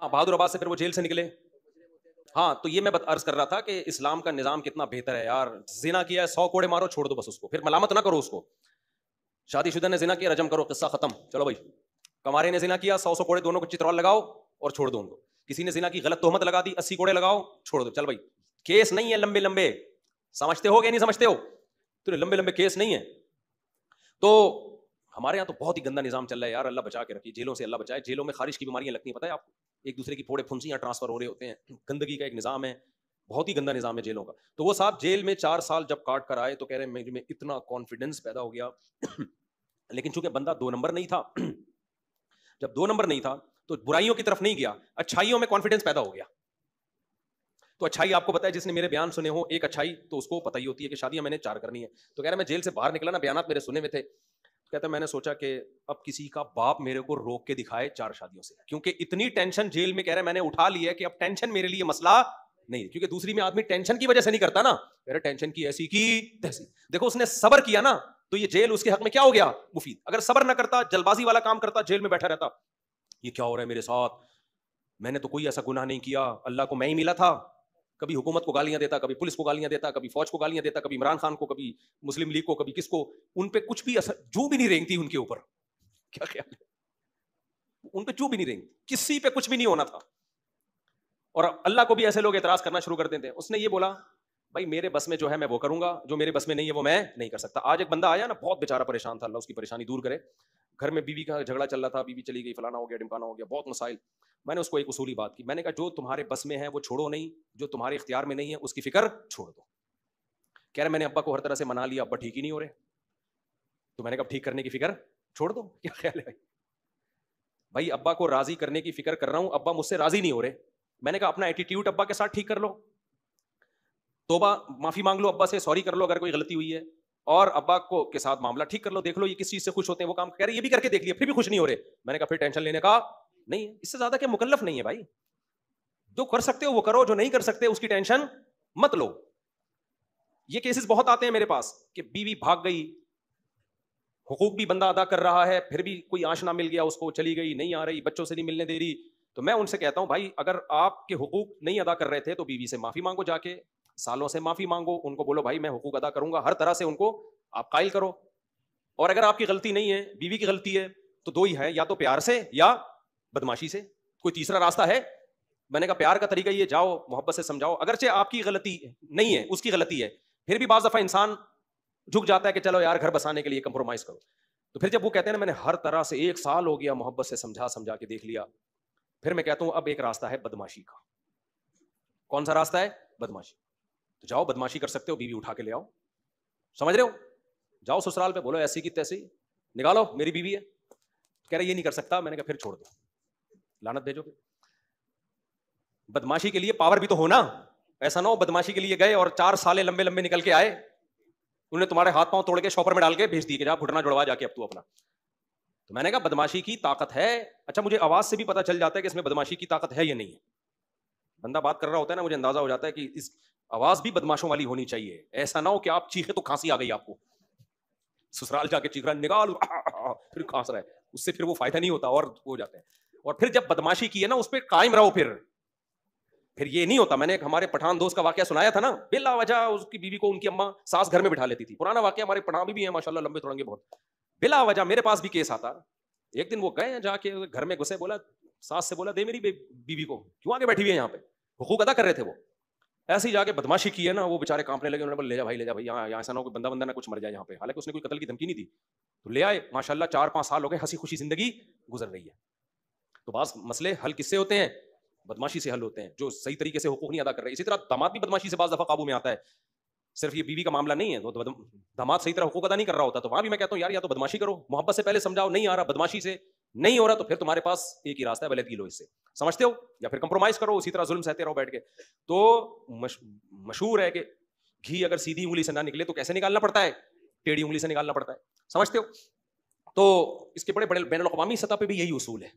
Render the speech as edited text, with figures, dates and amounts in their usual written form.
بہادر آباد سے پھر وہ جیل سے نکلے. ہاں تو یہ میں عرض کر رہا تھا کہ اسلام کا نظام کتنا بہتر ہے یار. زنا کیا ہے 100 کوڑے مارو, چھوڑ دو بس اس کو, پھر ملامت نہ کرو اس کو. شادی شدہ نے زنا کیا, رجم کرو, قصہ ختم, چلو بھائی. کمارے نے زنا کیا, 100 کوڑے دونوں کو چترول لگاؤ اور چھوڑ دو ان کو. کسی نے زنا کی غلط تہمت لگا دی, 80 کوڑے لگاؤ, چھوڑ دو, چل بھائی. کیس نہیں ہے لمبے لمبے, سمجھتے ہو کہ نہیں سمجھتے ہو, تو لمبے لمبے کیس نہیں ہے. تو ہمارے یہاں تو بہت ہی گندا نظام چل رہا ہے یار, اللہ بچا کے رکھیے, جیلوں سے اللہ بچائے. جیلوں میں خارج کی بیماریاں لگتی ہیں, پتہ ہے آپ کو, ایک دوسرے کی پھوڑے پھنسیاں ٹرانسفر ہو رہے ہوتے ہیں, گندگی کا ایک نظام ہے, بہت ہی گندا نظام ہے جیلوں کا. تو وہ صاحب جیل میں 4 سال جب کاٹ کر آئے تو کہہ رہے ہیں میں اتنا کانفیڈنس پیدا ہو گیا. لیکن چونکہ بندہ 2 نمبر نہیں تھا, جب 2 نمبر نہیں تھا تو برائیوں کی طرف نہیں گیا, اچھائیوں میں کانفیڈنس پیدا ہو گیا. تو اچھائی آپ کو پتا ہے, جس نے میرے بیان سنے ہو, ایک اچھائی تو اس کو پتہ ہی ہوتی ہے کہ شادیاں میں نے 4 کرنی ہے. تو کہہ رہا میں جیل سے باہر نکلا نا, بیانات میرے سنے میں تھے, کہتا میں نے سوچا کہ اب کسی کا باپ میرے کو روک کے دکھائے 4 شادیوں سے, کیونکہ اتنی ٹینشن جیل میں, کہہ رہے میں نے اٹھا لی ہے کہ اب ٹینشن میرے لیے مسئلہ نہیں, کیونکہ دوسری میں آدمی ٹینشن کی وجہ سے نہیں کرتا نا, کہہ رہے ٹینشن کی ایسی کی تیسی. دیکھو اس نے صبر کیا نا, تو یہ جیل اس کے حق میں کیا ہو گیا, مفید. اگر صبر نہ کرتا, جلد بازی والا کام کرتا, جیل میں بیٹھا رہتا, یہ کیا ہو رہا ہے میرے ساتھ, میں نے تو کوئی ایسا گناہ نہیں کیا, اللہ کو میں ہی ملا تھا. کبھی حکومت کو گالیاں دیتا, کبھی پولیس کو گالیاں دیتا, کبھی فوج کو گالیاں دیتا, کبھی عمران خان کو, کبھی مسلم لیگ کو, کبھی کس کو. ان پہ کچھ بھی اثر جو بھی نہیں رینگتی ان کے اوپر, کیا خیال ہے, ان پہ جو بھی نہیں رینگتی, کسی پہ کچھ بھی نہیں ہونا تھا. اور اللہ کو بھی ایسے لوگ اعتراض کرنا شروع کر دیتے ہیں. اس نے یہ بولا بھائی میرے بس میں جو ہے میں وہ کروں گا, جو میرے بس میں نہیں ہے وہ میں نہیں کر سکتا. آج ایک بندہ آیا نا, بہت بیچارہ پریشان تھا, اللہ اس کی پریشانی دور کرے. گھر میں بیوی کا جھگڑا چل رہا تھا, بیوی چلی گئی, فلانا ہو گیا, ڈمکانا ہو گیا, بہت مسائل. میں نے اس کو ایک اصولی بات کی, میں نے کہا جو تمہارے بس میں ہے وہ چھوڑو نہیں, جو تمہارے اختیار میں نہیں ہے اس کی فکر چھوڑ دو. کہہ رہے میں نے ابا کو ہر طرح سے منا لیا, ابا ٹھیک ہی نہیں ہو رہے. تو میں نے کہا ٹھیک کرنے کی فکر چھوڑ دو, کیا خیال ہے بھائی. ابا کو راضی کرنے کی فکر کر رہا ہوں, ابا مجھ سے راضی نہیں ہو رہے. میں نے کہا اپنا ایٹیٹیوڈ ابا کے ساتھ ٹھیک کر لو, توبہ معافی مانگ لو ابا سے, سوری کر لو اگر کوئی غلطی ہوئی ہے, اور ابا کو کے ساتھ معاملہ ٹھیک کر لو, دیکھ لو یہ کس چیز سے خوش ہوتے ہیں, وہ کام کہہ رہے یہ بھی کر کے دیکھ لیا پھر بھی خوش نہیں ہو رہے. میں نے کہا پھر ٹینشن لینے کا نہیں, اس سے زیادہ کہ مکلف نہیں ہے بھائی. جو کر سکتے ہو وہ کرو, جو نہیں کر سکتے اس کی ٹینشن مت لو. یہ کیسز بہت آتے ہیں میرے پاس کہ بیوی بھاگ گئی, حقوق بھی بندہ ادا کر رہا ہے, پھر بھی کوئی آنچ نہ مل گیا اس کو, چلی گئی, نہیں آ رہی, بچوں سے نہیں ملنے دے رہی. تو میں ان سے کہتا ہوں بھائی اگر آپ کے حقوق نہیں ادا کر رہے تھے تو بیوی سے معافی مانگو, جا کے سالوں سے معافی مانگو, ان کو بولو بھائی میں حقوق ادا کروں گا, ہر طرح سے ان کو آپ قائل کرو. اور اگر آپ کی غلطی نہیں ہے, بیوی کی غلطی ہے, تو 2 ہی ہے, یا تو پیار سے یا بدماشی سے, کوئی تیسرا راستہ ہے. میں نے کہا پیار کا طریقہ یہ, جاؤ محبت سے سمجھاؤ, اگرچہ آپ کی غلطی نہیں ہے اس کی غلطی ہے, پھر بھی بعض دفعہ انسان جھک جاتا ہے کہ چلو یار گھر بسانے کے لیے کمپرومائز کرو. تو پھر جب وہ کہتے ہیں نا میں نے ہر طرح سے 1 سال ہو گیا محبت سے سمجھا کے دیکھ لیا, پھر میں کہتا ہوں اب ایک راستہ ہے بدماشی کا. کون سا راستہ ہے, بدماشی. تو جاؤ بدماشی کر سکتے ہو, بیوی اٹھا کے لے آؤ, سمجھ رہے ہو, جاؤ سسرال پہ, بولو ایسی کی تیسی نکالو میری بیوی ہے. کہہ رہے یہ نہیں کر سکتا. میں نے کہا پھر چھوڑ دو, لعنت بھیجو. بدماشی کے لیے پاور بھی تو ہونا, ایسا نہ ہو بدماشی کے لیے گئے اور 4 سالے لمبے لمبے نکل کے آئے, انہوں نے تمہارے ہاتھ پاؤں توڑ کے شاپر میں ڈال کے بھیج دی کہ جا گھٹنا جڑوا جا کے اب تو اپنا. تو میں نے کہا بدماشی کی طاقت ہے. اچھا مجھے آواز سے بھی پتا چل جاتا ہے کہ اس میں بدماشی کی طاقت ہے یا نہیں ہے. بندہ بات کر رہا ہوتا ہے نا, مجھے اندازہ ہو جاتا ہے کہ اس آواز بھی بدماشوں والی ہونی چاہیے. ایسا نہ ہو کہ آپ چیخے تو کھانسی آ گئی آپ کو, سسرال جا کے چیخ رہا نکال, پھر کھانس رہا ہے, اس سے پھر وہ فائدہ نہیں ہوتا اور ہو جاتا ہے. اور پھر جب بدماشی کی ہے نا اس پہ قائم رہو, پھر یہ نہیں ہوتا. میں نے ایک ہمارے پٹھان دوست کا واقعہ سنایا تھا نا, بلا وجہ اس کی بیوی کو ان کی اماں ساس گھر میں بٹھا لیتی تھی. پرانا واقعہ, ہمارے پٹھان بھی ہیں ماشاءاللہ لمبے تھوڑنگے بہت. بلا وجہ میرے پاس بھی کیس آتا. ایک دن وہ گئے جا کے گھر میں گھسے, بولا ساس سے بولا دے میری بیوی کو, کیوں آگے بیٹھی ہوئی ہے یہاں پہ, حقوق ادا کر رہے تھے وہ. ایسے ہی جا کے بدماشی کی ہے نا, وہ بےچارے کانپنے لگے, انہوں نے لے جا بھائی, لے جا بھائی, یہاں ایسا نہ ہو کہ بندہ نہ کچھ مر جائے یہاں پہ. حالانکہ اس نے کوئی قتل کی دھمکی نہیں دی. تو لے آئے, ماشاءاللہ 4-5 سال ہو گئے, ہنسی خوشی زندگی گزر رہی ہے. تو بعض مسئلے حل کس سے ہوتے ہیں, بدماشی سے حل ہوتے ہیں, جو صحیح طریقے سے حقوق نہیں ادا کر رہے. اسی طرح داماد بھی بدماشی سے بعض دفعہ قابو میں آتا ہے. صرف یہ بیوی کا معاملہ نہیں ہے, تو داماد صحیح طرح حقوق ادا نہیں کر رہا ہوتا, تو وہاں بھی میں کہتا ہوں یار یا تو بدماشی کرو, محبت سے پہلے سمجھاؤ, نہیں آ رہا بدماشی سے نہیں ہو رہا, تو پھر تمہارے پاس ایک ہی راستہ ہے, علیحدگی لو اس سے, سمجھتے ہو, یا پھر کمپرومائز کرو, اسی طرح ظلم سہتے رہو بیٹھ کے. تو مشہور ہے کہ گھی اگر سیدھی انگلی سے نہ نکلے تو کیسے نکالنا پڑتا ہے, ٹیڑھی انگلی سے نکالنا پڑتا ہے, سمجھتے ہو. تو اس کے بڑے بین الاقوامی سطح پہ بھی یہی اصول ہے.